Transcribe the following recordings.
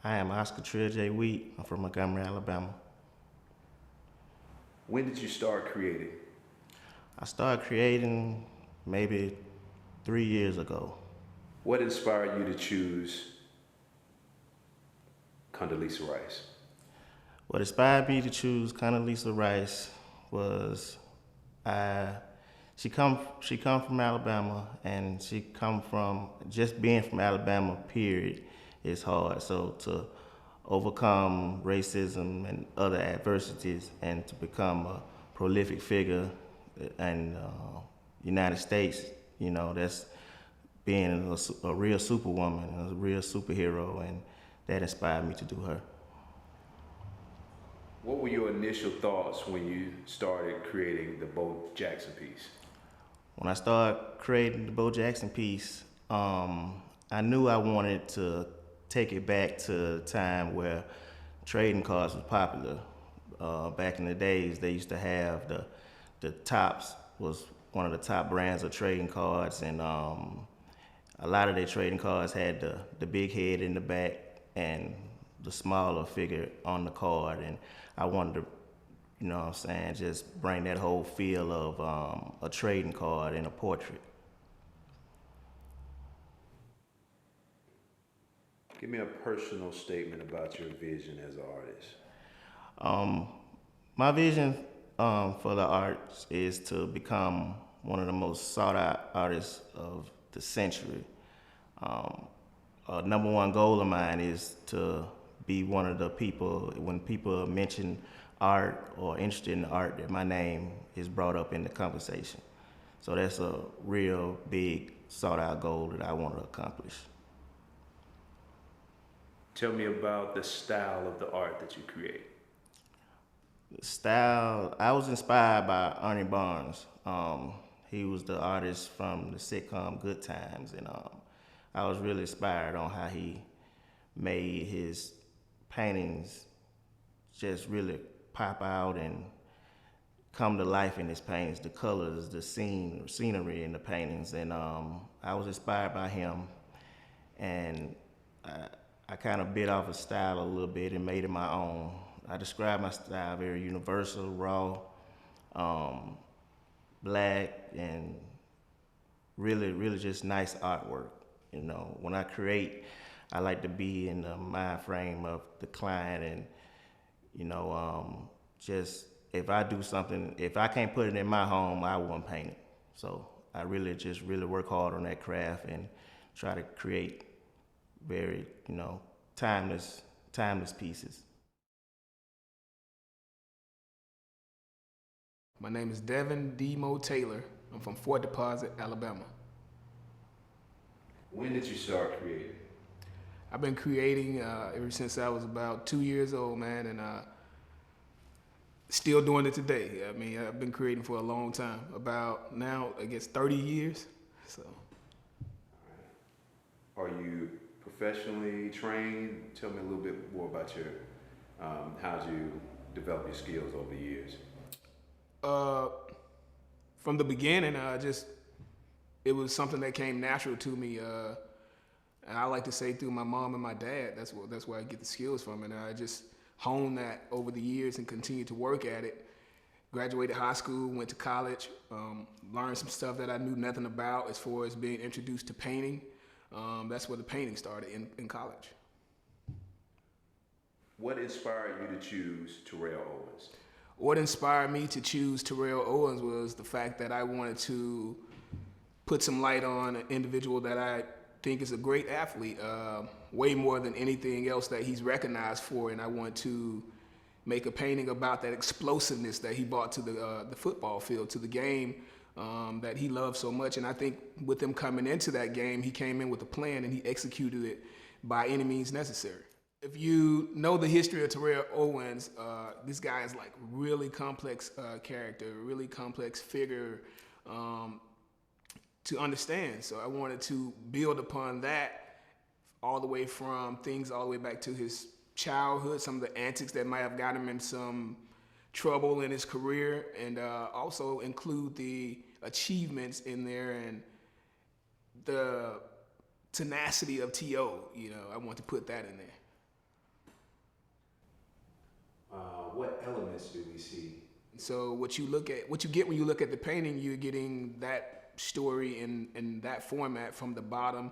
I am Oscar Trill J. Wheat. I'm from Montgomery, Alabama. When did you start creating? I started creating maybe 3 years ago. What inspired you to choose Condoleezza Rice? What inspired me to choose Condoleezza Rice was I she come from Alabama, and she come from just being from Alabama. Period, is hard. So to overcome racism and other adversities, and to become a prolific figure in United States, that's being a real superwoman, a real superhero, and that inspired me to do her. What were your initial thoughts when you started creating the Bo Jackson piece? When I started creating the Bo Jackson piece, I knew I wanted to take it back to the time where trading cards was popular. Back in the days, they used to have the Tops was one of the top brands of trading cards, and a lot of their trading cards had the big head in the back and the smaller figure on the card, and I wanted to, just bring that whole feel of a trading card in a portrait. Give me a personal statement about your vision as an artist. Um, my vision for the arts is to become one of the most sought out artists of the century. A number one goal of mine is to be one of the people, when people mention art or interested in art, that my name is brought up in the conversation. So that's a real big sought out goal that I want to accomplish. Tell me about the style of the art that you create. The style, I was inspired by Ernie Barnes. He was the artist from the sitcom Good Times, and I was really inspired on how he made his paintings just really pop out and come to life in his paintings, the colors, the scenery in the paintings, and I was inspired by him, and I kind of bit off his style a little bit and made it my own. I describe my style very universal, raw, black, and really, really just nice artwork. When I create, I like to be in the mind frame of the client, and just if I do something, if I can't put it in my home, I won't paint it. So I really just really work hard on that craft and try to create very, timeless pieces. My name is Devin Demo Taylor. I'm from Fort Deposit, Alabama. When did you start creating? I've been creating ever since I was about 2 years old, man, and still doing it today. I mean, I've been creating for a long time, about now, I guess, 30 years. So. Are you professionally trained? Tell me a little bit more about your, how you develop your skills over the years. From the beginning, it was something that came natural to me. And I like to say through my mom and my dad, that's where I get the skills from. And I just honed that over the years and continued to work at it. Graduated high school, went to college, learned some stuff that I knew nothing about as far as being introduced to painting. That's where the painting started in college. What inspired you to choose Terrell Owens? What inspired me to choose Terrell Owens was the fact that I wanted to put some light on an individual that I think is a great athlete, way more than anything else that he's recognized for, and I want to make a painting about that explosiveness that he brought to the football field, to the game that he loved so much. And I think with him coming into that game, he came in with a plan and he executed it by any means necessary. If you know the history of Terrell Owens, this guy is like really complex character, really complex figure to understand. So I wanted to build upon that all the way from things all the way back to his childhood, some of the antics that might have got him in some trouble in his career, and also include the achievements in there and the tenacity of T.O. I want to put that in there. what elements do we see? So what you get when you look at the painting, you're getting that story in that format from the bottom.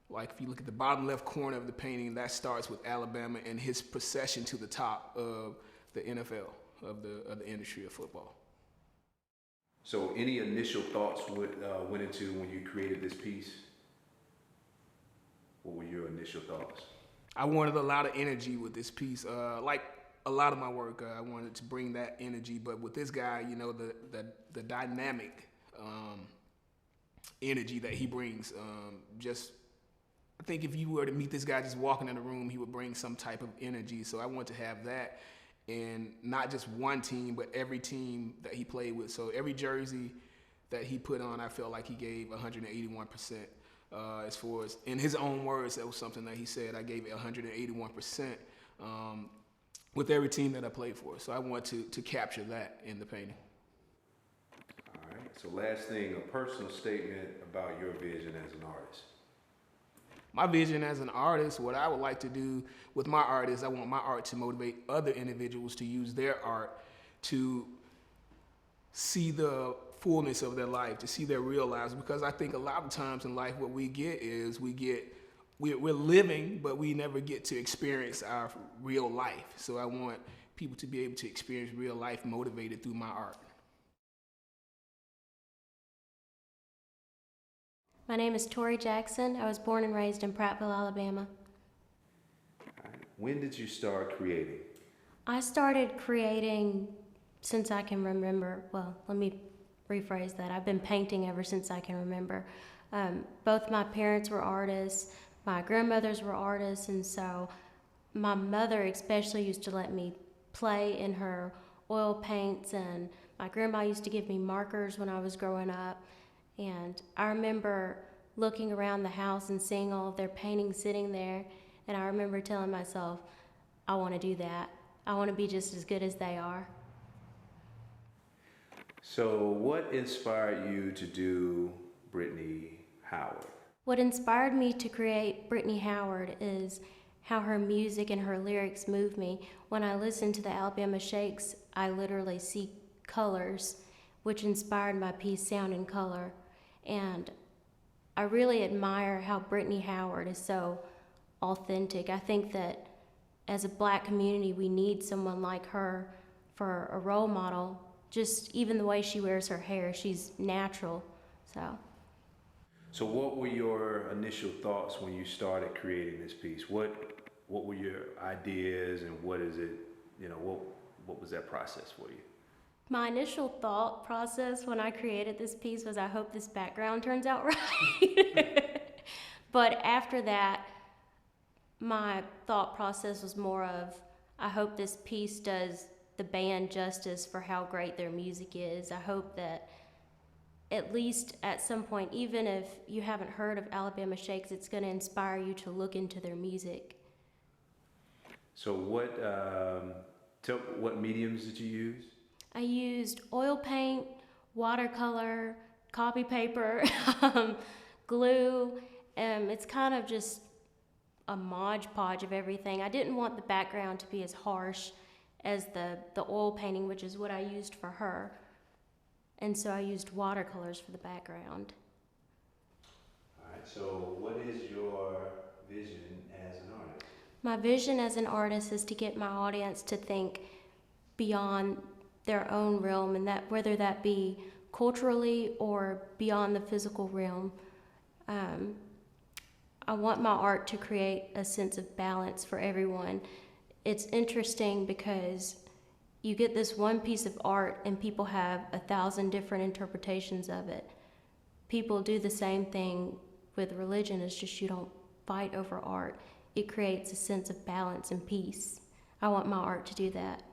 Like if you look at the bottom left corner of the painting, that starts with Alabama and his procession to the top of the NFL, of the industry of football. So any initial thoughts went into when you created this piece? What were your initial thoughts? I wanted a lot of energy with this piece. Like a lot of my work, I wanted to bring that energy. But with this guy, you know, the dynamic energy that he brings, I think if you were to meet this guy just walking in the room, he would bring some type of energy. So I want to have that, and not just one team, but every team that he played with. So every jersey that he put on, I felt like he gave 181%. As far as, in his own words, that was something that he said, I gave it 181% with every team that I played for. So I want to capture that in the painting. All right, so last thing, a personal statement about your vision as an artist. My vision as an artist, what I would like to do with my art is I want my art to motivate other individuals to use their art to see the fullness of their life, to see their real lives. Because I think a lot of times in life what we get is we're living, but we never get to experience our real life. So I want people to be able to experience real life motivated through my art. My name is Tori Jackson. I was born and raised in Prattville, Alabama. All right. When did you start creating? I started creating since I can remember. Well, let me rephrase that. I've been painting ever since I can remember. Both my parents were artists. My grandmothers were artists, and so my mother especially used to let me play in her oil paints, and my grandma used to give me markers when I was growing up. And I remember looking around the house and seeing all of their paintings sitting there, and I remember telling myself, I want to do that. I want to be just as good as they are. So what inspired you to do Brittany Howard? What inspired me to create Brittany Howard is how her music and her lyrics move me. When I listen to the Alabama Shakes, I literally see colors, which inspired my piece, Sound and Color. And I really admire how Brittany Howard is so authentic. I think that as a Black community, we need someone like her for a role model. Just even the way she wears her hair, she's natural. So what were your initial thoughts when you started creating this piece? What were your ideas, and what is it, what was that process for you? my initial thought process when I created this piece was, I hope this background turns out right. But after that, my thought process was more of, I hope this piece does the band justice for how great their music is. I hope that at least at some point, even if you haven't heard of Alabama Shakes, it's going to inspire you to look into their music. So what mediums did you use? I used oil paint, watercolor, copy paper, glue. It's kind of just a modge podge of everything. I didn't want the background to be as harsh as the oil painting, which is what I used for her. And so I used watercolors for the background. All right, so what is your vision as an artist? My vision as an artist is to get my audience to think beyond their own realm, and that whether that be culturally or beyond the physical realm. I want my art to create a sense of balance for everyone. It's interesting because you get this one piece of art and people have 1,000 different interpretations of it. People do the same thing with religion, it's just you don't fight over art. It creates a sense of balance and peace. I want my art to do that.